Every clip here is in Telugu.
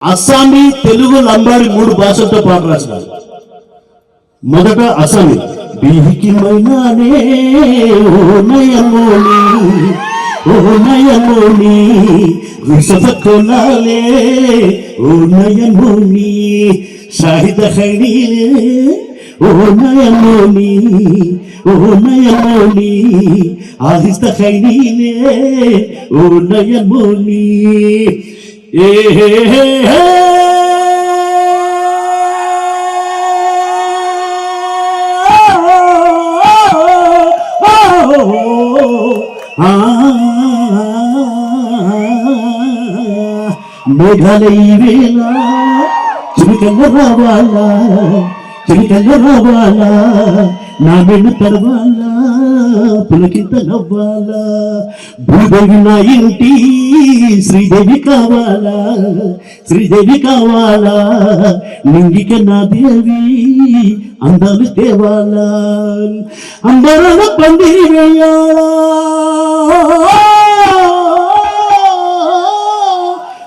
అస్సామీ, తెలుగు, లంబాడి 3 భాషలతో పాట రాసినారు. మొదట అస్సామీ. బిహికి మైనానే ఓ నయమోని, ఓ నయమోని విషపకొలాలే ఓ నయమోని షాహిద ఖైనీలే ఓ నయమోని, ఓ నయమోని ఆహిస్త ఖైనీలే ఓ నయమోని. మేఘాలయ వేళ చిరుకల్ల రావాలా, చిరుకల్ల రావాలా, నా వెన్ను తడవాలా, పులకింత నవ్వాలా. భూదేవి నా ఇంటి శ్రీదేవి కావాలా, శ్రీదేవి కావాలా, నింగిక నా దేవి అందాలు తేవాలా. అందరూ పందిరి వేయాలా,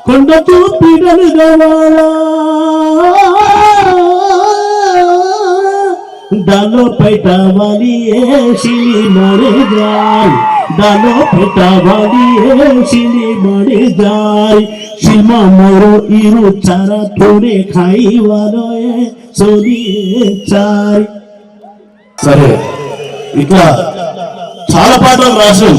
కొండతో పీడలు కావాలా, దాలో పెట్టవాలి ఏసిలి మరే జాయ్, దాలో పెట్టవాలి ఏసిలి మరే జాయ్. শিমা মোর ইরু চারা তোরে খাইవాలో సోది చాయ్. సరే, ఇట్లా చాలా పాటలు రాశాం.